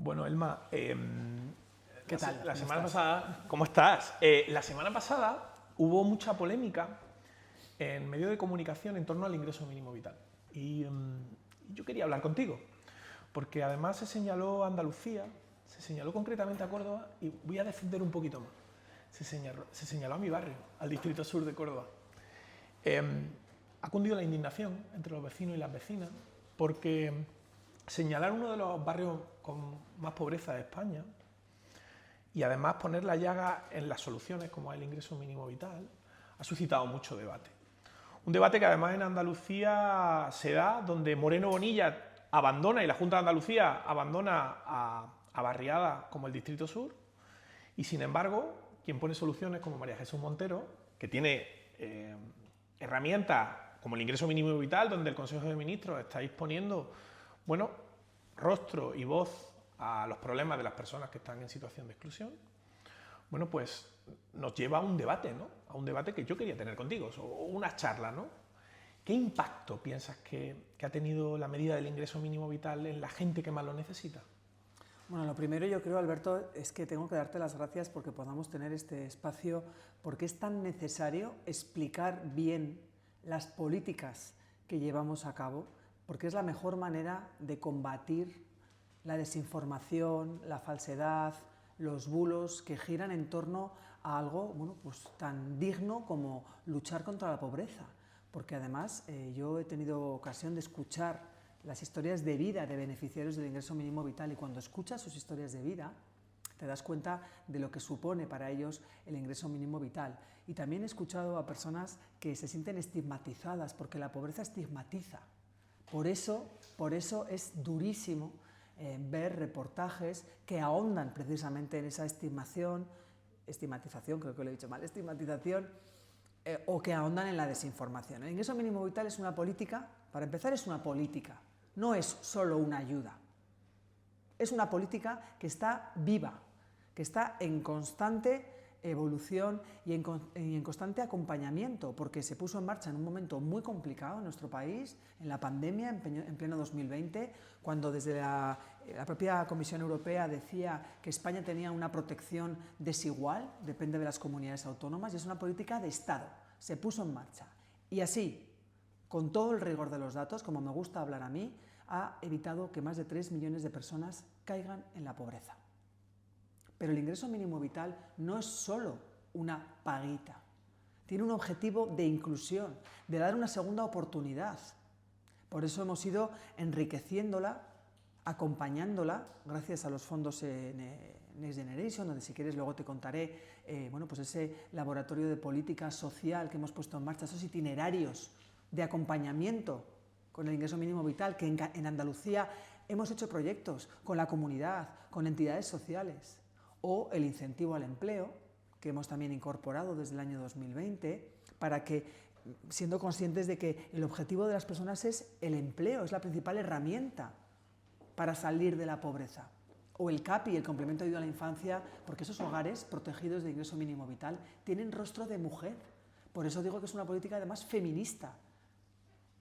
Bueno, Elma, ¿Qué tal? la ¿Cómo semana estás? pasada, ¿cómo estás? La semana pasada hubo mucha polémica en medios de comunicación en torno al ingreso mínimo vital. Y yo quería hablar contigo, porque además se señaló a Andalucía, se señaló concretamente a Córdoba, y voy a defender un poquito más. Se señaló a mi barrio, al distrito sur de Córdoba. Ha cundido la indignación entre los vecinos y las vecinas, porque señalar uno de los barrios con más pobreza de España y además poner la llaga en las soluciones, como es el ingreso mínimo vital, ha suscitado mucho debate. Un debate que además en Andalucía se da donde Moreno Bonilla abandona y la Junta de Andalucía abandona a barriadas como el Distrito Sur, y sin embargo quien pone soluciones como María Jesús Montero, que tiene herramientas como el ingreso mínimo vital, donde el Consejo de Ministros estáis poniendo, bueno, rostro y voz a los problemas de las personas que están en situación de exclusión, bueno, pues nos lleva a un debate, ¿no? A un debate que yo quería tener contigo, o una charla, ¿no? ¿Qué impacto piensas que ha tenido la medida del ingreso mínimo vital en la gente que más lo necesita? Bueno, lo primero yo creo, Alberto, es que tengo que darte las gracias porque podamos tener este espacio, porque es tan necesario explicar bien las políticas que llevamos a cabo, porque es la mejor manera de combatir la desinformación, la falsedad, los bulos que giran en torno a algo pues, tan digno como luchar contra la pobreza. Porque además yo he tenido ocasión de escuchar las historias de vida de beneficiarios del ingreso mínimo vital, y cuando escuchas sus historias de vida te das cuenta de lo que supone para ellos el ingreso mínimo vital. Y también he escuchado a personas que se sienten estigmatizadas, porque la pobreza estigmatiza. Por eso es durísimo ver reportajes que ahondan precisamente en esa estigmatización, creo que lo he dicho mal, estigmatización, o que ahondan en la desinformación. El ingreso mínimo vital es una política, para empezar es una política, no es solo una ayuda. Es una política que está viva, que está en constante evolución y en constante acompañamiento, porque se puso en marcha en un momento muy complicado en nuestro país, en la pandemia, en pleno 2020, cuando desde la propia Comisión Europea decía que España tenía una protección desigual, depende de las comunidades autónomas, y es una política de Estado, se puso en marcha. Y así, con todo el rigor de los datos, como me gusta hablar a mí, ha evitado que más de 3 millones de personas caigan en la pobreza. Pero el ingreso mínimo vital no es solo una paguita, tiene un objetivo de inclusión, de dar una segunda oportunidad. Por eso hemos ido enriqueciéndola, acompañándola, gracias a los fondos Next Generation, donde si quieres luego te contaré pues ese laboratorio de política social que hemos puesto en marcha, esos itinerarios de acompañamiento con el ingreso mínimo vital, que en Andalucía hemos hecho proyectos con la comunidad, con entidades sociales, o el incentivo al empleo, que hemos también incorporado desde el año 2020, para que, siendo conscientes de que el objetivo de las personas es el empleo, es la principal herramienta para salir de la pobreza. O el CAPI, el complemento de ayuda a la infancia, porque esos hogares protegidos de ingreso mínimo vital tienen rostro de mujer. Por eso digo que es una política además feminista.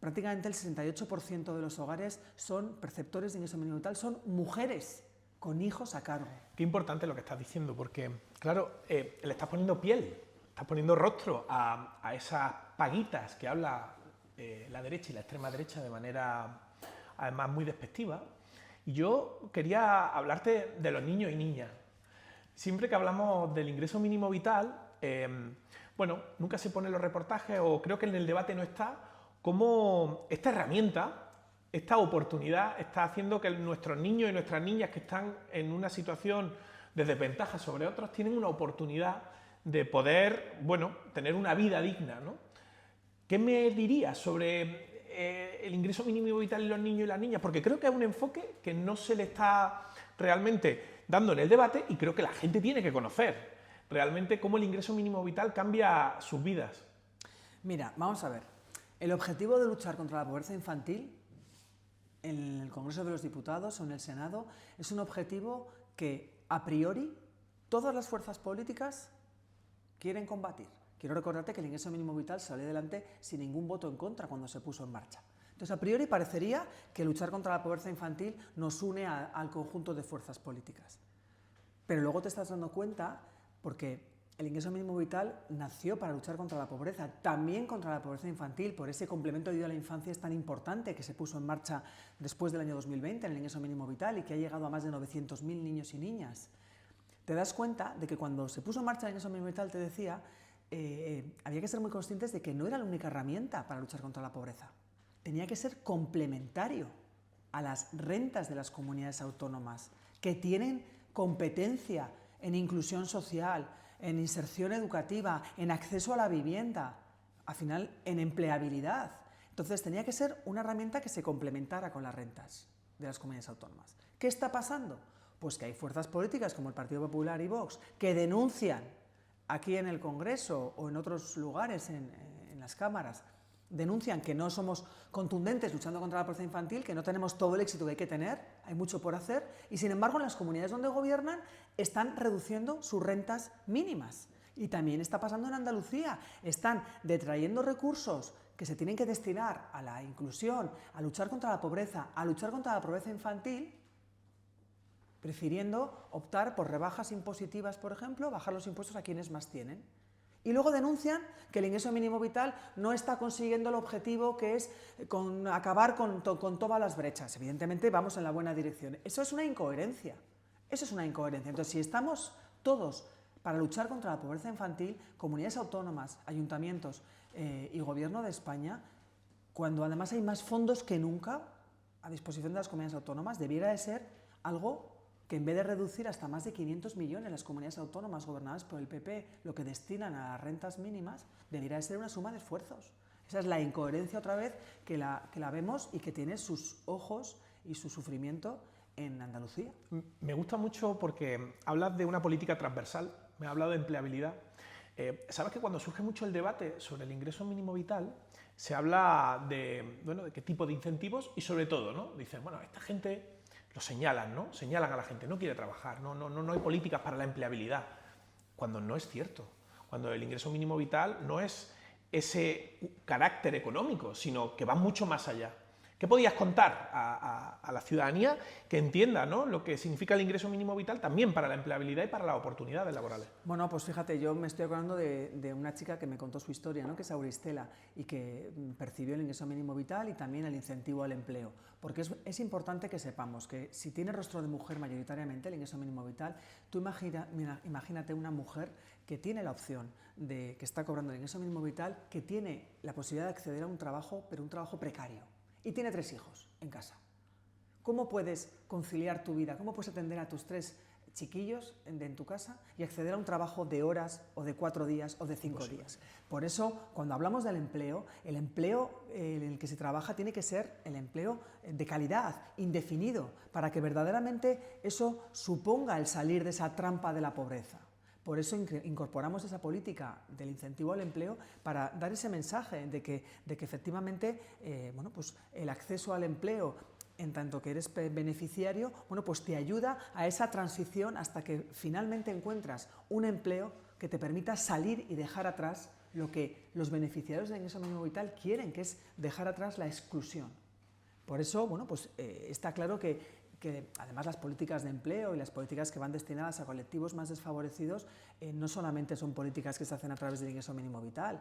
Prácticamente el 68% de los hogares son perceptores de ingreso mínimo vital, son mujeres con hijos a cargo. Qué importante lo que estás diciendo, porque, claro, le estás poniendo piel, estás poniendo rostro a esas paguitas que habla la derecha y la extrema derecha de manera, además, muy despectiva. Y yo quería hablarte de los niños y niñas. Siempre que hablamos del ingreso mínimo vital, bueno, nunca se ponen los reportajes, o creo que en el debate no está, cómo esta herramienta, esta oportunidad está haciendo que nuestros niños y nuestras niñas que están en una situación de desventaja sobre otros tienen una oportunidad de poder, bueno, tener una vida digna, ¿no? ¿Qué me dirías sobre el ingreso mínimo vital en los niños y las niñas? Porque creo que es un enfoque que no se le está realmente dando en el debate, y creo que la gente tiene que conocer realmente cómo el ingreso mínimo vital cambia sus vidas. Mira, vamos a ver. El objetivo de luchar contra la pobreza infantil en el Congreso de los Diputados o en el Senado es un objetivo que, a priori, todas las fuerzas políticas quieren combatir. Quiero recordarte que el ingreso mínimo vital salió adelante sin ningún voto en contra cuando se puso en marcha. Entonces, a priori parecería que luchar contra la pobreza infantil nos une al conjunto de fuerzas políticas. Pero luego te estás dando cuenta, porque el ingreso mínimo vital nació para luchar contra la pobreza, también contra la pobreza infantil, por ese complemento de ayuda a la infancia es tan importante que se puso en marcha después del año 2020 en el ingreso mínimo vital y que ha llegado a más de 900.000 niños y niñas. Te das cuenta de que cuando se puso en marcha el ingreso mínimo vital, te decía, había que ser muy conscientes de que no era la única herramienta para luchar contra la pobreza. Tenía que ser complementario a las rentas de las comunidades autónomas, que tienen competencia en inclusión social, en inserción educativa, en acceso a la vivienda, al final en empleabilidad. Entonces tenía que ser una herramienta que se complementara con las rentas de las comunidades autónomas. ¿Qué está pasando? Pues que hay fuerzas políticas como el Partido Popular y Vox que denuncian aquí en el Congreso o en otros lugares, en las cámaras, denuncian que no somos contundentes luchando contra la pobreza infantil, que no tenemos todo el éxito que hay que tener, hay mucho por hacer, y sin embargo en las comunidades donde gobiernan están reduciendo sus rentas mínimas. Y también está pasando en Andalucía, están detrayendo recursos que se tienen que destinar a la inclusión, a luchar contra la pobreza, a luchar contra la pobreza infantil, prefiriendo optar por rebajas impositivas, por ejemplo, bajar los impuestos a quienes más tienen. Y luego denuncian que el ingreso mínimo vital no está consiguiendo el objetivo que es acabar con todas las brechas. Evidentemente vamos en la buena dirección. Eso es una incoherencia. Eso es una incoherencia. Entonces, si estamos todos para luchar contra la pobreza infantil, comunidades autónomas, ayuntamientos y Gobierno de España, cuando además hay más fondos que nunca a disposición de las comunidades autónomas, debiera de ser algo que en vez de reducir hasta más de 500 millones las comunidades autónomas gobernadas por el PP, lo que destinan a las rentas mínimas, debería de ser una suma de esfuerzos. Esa es la incoherencia otra vez que la vemos y que tiene sus ojos y su sufrimiento en Andalucía. Me gusta mucho porque hablas de una política transversal, me has hablado de empleabilidad. Sabes que cuando surge mucho el debate sobre el ingreso mínimo vital, se habla de qué tipo de incentivos y sobre todo, ¿no? Dicen, bueno, esta gente... Lo señalan, ¿no? Señalan a la gente, no quiere trabajar, no hay políticas para la empleabilidad, cuando no es cierto, cuando el ingreso mínimo vital no es ese carácter económico, sino que va mucho más allá. ¿Qué podías contar a la ciudadanía que entienda, ¿no?, lo que significa el ingreso mínimo vital también para la empleabilidad y para las oportunidades laborales? Bueno, pues fíjate, yo me estoy acordando de una chica que me contó su historia, ¿no?, que es Auristela, y que percibió el ingreso mínimo vital y también el incentivo al empleo. Porque es importante que sepamos que si tiene rostro de mujer mayoritariamente el ingreso mínimo vital, tú imagínate una mujer que tiene la opción de que está cobrando el ingreso mínimo vital, que tiene la posibilidad de acceder a un trabajo, pero un trabajo precario. Y tiene 3 hijos en casa. ¿Cómo puedes conciliar tu vida? ¿Cómo puedes atender a tus 3 chiquillos en tu casa y acceder a un trabajo de horas o de 4 días o de 5 días? Por eso, cuando hablamos del empleo, el empleo en el que se trabaja tiene que ser el empleo de calidad, indefinido, para que verdaderamente eso suponga el salir de esa trampa de la pobreza. Por eso incorporamos esa política del incentivo al empleo para dar ese mensaje de que efectivamente pues el acceso al empleo, en tanto que eres beneficiario, pues te ayuda a esa transición hasta que finalmente encuentras un empleo que te permita salir y dejar atrás lo que los beneficiarios del ingreso mínimo vital quieren, que es dejar atrás la exclusión. Por eso, está claro que además las políticas de empleo y las políticas que van destinadas a colectivos más desfavorecidos no solamente son políticas que se hacen a través del ingreso mínimo vital.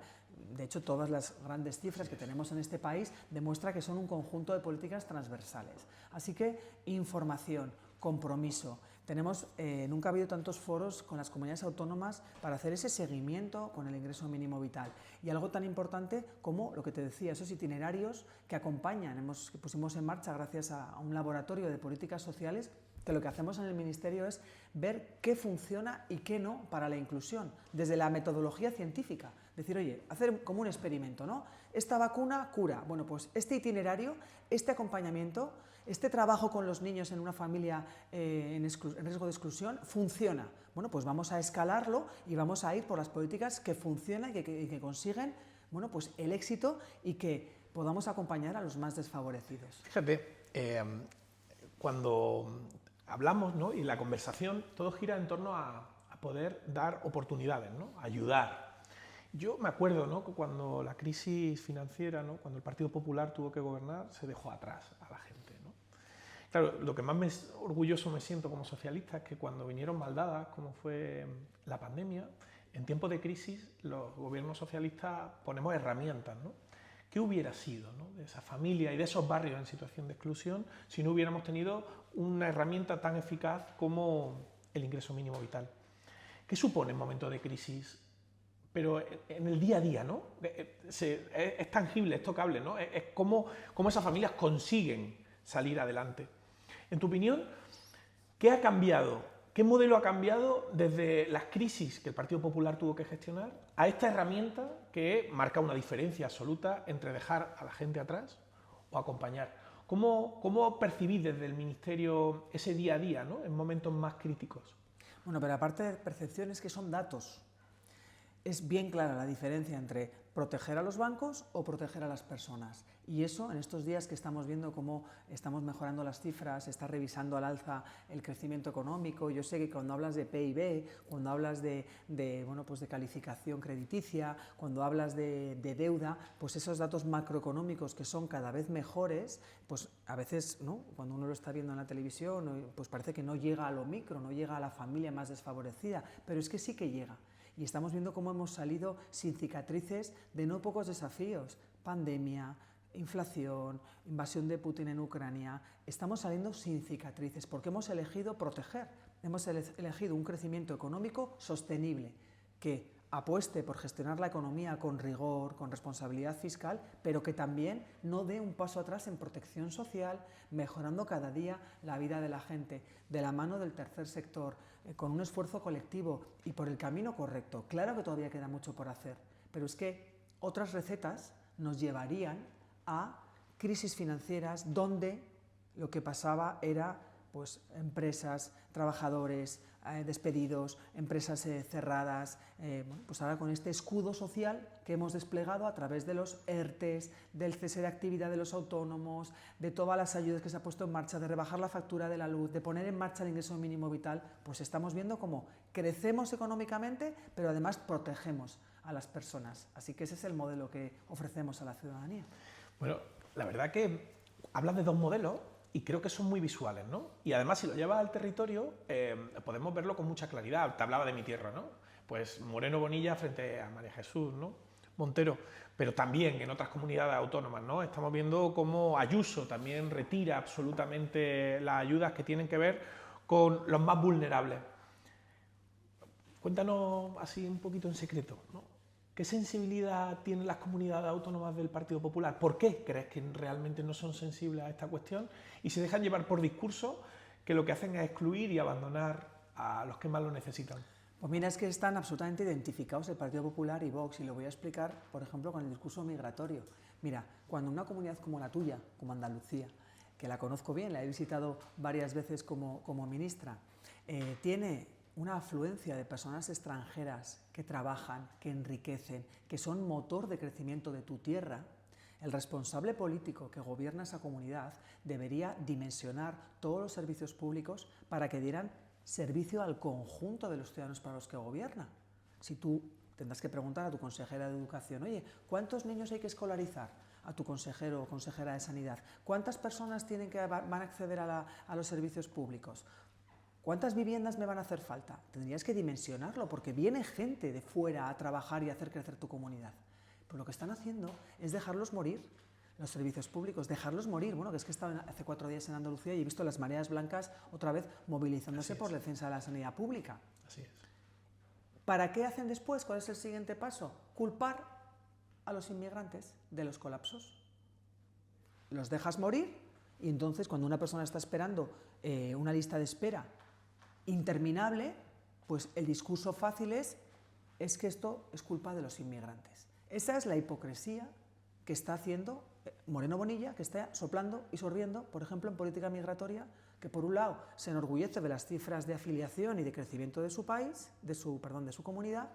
De hecho, todas las grandes cifras que tenemos en este país demuestran que son un conjunto de políticas transversales. Así que información, compromiso. Nunca ha habido tantos foros con las comunidades autónomas para hacer ese seguimiento con el ingreso mínimo vital. Y algo tan importante como lo que te decía, esos itinerarios que acompañan, que pusimos en marcha gracias a un laboratorio de políticas sociales, que lo que hacemos en el Ministerio es ver qué funciona y qué no para la inclusión, desde la metodología científica. Decir, oye, hacer como un experimento, ¿no? Esta vacuna cura. Bueno, pues este itinerario, este acompañamiento, este trabajo con los niños en una familia en riesgo de exclusión funciona. Bueno, pues vamos a escalarlo y vamos a ir por las políticas que funcionan y que consiguen pues el éxito y que podamos acompañar a los más desfavorecidos. Fíjate, cuando hablamos, ¿no?, y la conversación, todo gira en torno a poder dar oportunidades, ¿no?, ayudar. Yo me acuerdo, ¿no?, que cuando la crisis financiera, ¿no?, cuando el Partido Popular tuvo que gobernar, se dejó atrás a la gente, ¿no? Claro, lo que más orgulloso me siento como socialista es que cuando vinieron mal dadas, como fue la pandemia, en tiempos de crisis los gobiernos socialistas ponemos herramientas, ¿no? ¿Qué hubiera sido, ¿no?, de esa familia y de esos barrios en situación de exclusión si no hubiéramos tenido una herramienta tan eficaz como el ingreso mínimo vital? ¿Qué supone en momentos de crisis? Pero en el día a día, ¿no? Es tangible, es tocable, ¿no? Es cómo esas familias consiguen salir adelante. En tu opinión, ¿qué ha cambiado? ¿Qué modelo ha cambiado desde las crisis que el Partido Popular tuvo que gestionar a esta herramienta que marca una diferencia absoluta entre dejar a la gente atrás o acompañar? ¿Cómo percibís desde el Ministerio ese día a día, ¿no?, en momentos más críticos? Bueno, pero aparte de percepciones que son datos, es bien clara la diferencia entre proteger a los bancos o proteger a las personas. Y eso, en estos días que estamos viendo cómo estamos mejorando las cifras, se está revisando al alza el crecimiento económico. Yo sé que cuando hablas de PIB, cuando hablas de calificación crediticia, cuando hablas de deuda, pues esos datos macroeconómicos que son cada vez mejores, pues a veces, ¿no?, cuando uno lo está viendo en la televisión, pues parece que no llega a lo micro, no llega a la familia más desfavorecida, pero es que sí que llega. Y estamos viendo cómo hemos salido sin cicatrices de no pocos desafíos: pandemia, inflación, invasión de Putin en Ucrania. Estamos saliendo sin cicatrices porque hemos elegido proteger, hemos elegido un crecimiento económico sostenible que apueste por gestionar la economía con rigor, con responsabilidad fiscal, pero que también no dé un paso atrás en protección social, mejorando cada día la vida de la gente, de la mano del tercer sector, con un esfuerzo colectivo y por el camino correcto. Claro que todavía queda mucho por hacer, pero es que otras recetas nos llevarían a crisis financieras donde lo que pasaba era pues empresas, trabajadores despedidos, empresas cerradas, pues ahora con este escudo social que hemos desplegado a través de los ERTEs, del cese de actividad de los autónomos, de todas las ayudas que se ha puesto en marcha, de rebajar la factura de la luz, de poner en marcha el ingreso mínimo vital, pues estamos viendo cómo crecemos económicamente, pero además protegemos a las personas. Así que ese es el modelo que ofrecemos a la ciudadanía. Bueno, la verdad que hablas de dos modelos y creo que son muy visuales, ¿no? Y además, si lo llevas al territorio, podemos verlo con mucha claridad. Te hablaba de mi tierra, ¿no? Pues Moreno Bonilla frente a María Jesús, ¿no?, Montero, pero también en otras comunidades autónomas, ¿no? Estamos viendo cómo Ayuso también retira absolutamente las ayudas que tienen que ver con los más vulnerables. Cuéntanos así un poquito en secreto, ¿no?, ¿qué sensibilidad tienen las comunidades autónomas del Partido Popular? ¿Por qué crees que realmente no son sensibles a esta cuestión y se dejan llevar por discursos que lo que hacen es excluir y abandonar a los que más lo necesitan? Pues mira, es que están absolutamente identificados el Partido Popular y Vox, y lo voy a explicar, por ejemplo, con el discurso migratorio. Mira, cuando una comunidad como la tuya, como Andalucía, que la conozco bien, la he visitado varias veces como ministra, tiene una afluencia de personas extranjeras que trabajan, que enriquecen, que son motor de crecimiento de tu tierra, el responsable político que gobierna esa comunidad debería dimensionar todos los servicios públicos para que dieran servicio al conjunto de los ciudadanos para los que gobierna. Si tú tendrás que preguntar a tu consejera de Educación, oye, ¿cuántos niños hay que escolarizar? A tu consejero o consejera de Sanidad, ¿cuántas personas van a acceder a los servicios públicos? ¿Cuántas viviendas me van a hacer falta? Tendrías que dimensionarlo porque viene gente de fuera a trabajar y a hacer crecer tu comunidad. Pero lo que están haciendo es dejarlos morir, los servicios públicos, dejarlos morir. Bueno, que es que he estado hace 4 días en Andalucía y he visto las mareas blancas otra vez movilizándose por la defensa de la sanidad pública. Así es. ¿Para qué hacen después? ¿Cuál es el siguiente paso? Culpar a los inmigrantes de los colapsos. Los dejas morir y entonces cuando una persona está esperando una lista de espera interminable, pues el discurso fácil es que esto es culpa de los inmigrantes. Esa es la hipocresía que está haciendo Moreno Bonilla, que está soplando y sorbiendo, por ejemplo, en política migratoria, que por un lado se enorgullece de las cifras de afiliación y de crecimiento de su país, de su comunidad,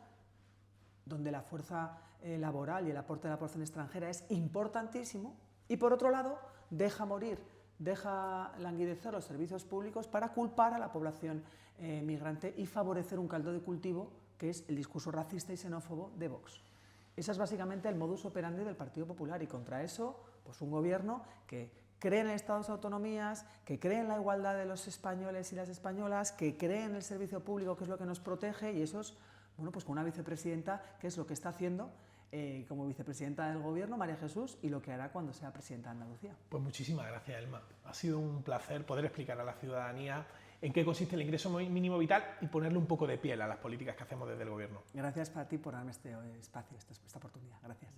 donde la fuerza laboral y el aporte de la población extranjera es importantísimo, y por otro lado deja languidecer los servicios públicos para culpar a la población migrante y favorecer un caldo de cultivo que es el discurso racista y xenófobo de Vox. Ese es básicamente el modus operandi del Partido Popular y contra eso, pues un gobierno que cree en el Estado de las autonomías, que cree en la igualdad de los españoles y las españolas, que cree en el servicio público, que es lo que nos protege, y eso es, bueno, pues con una vicepresidenta, que es lo que está haciendo como vicepresidenta del gobierno, María Jesús, y lo que hará cuando sea presidenta de Andalucía. Pues muchísimas gracias, Elma. Ha sido un placer poder explicar a la ciudadanía en qué consiste el ingreso mínimo vital y ponerle un poco de piel a las políticas que hacemos desde el gobierno. Gracias a ti por darme este espacio, esta oportunidad. Gracias.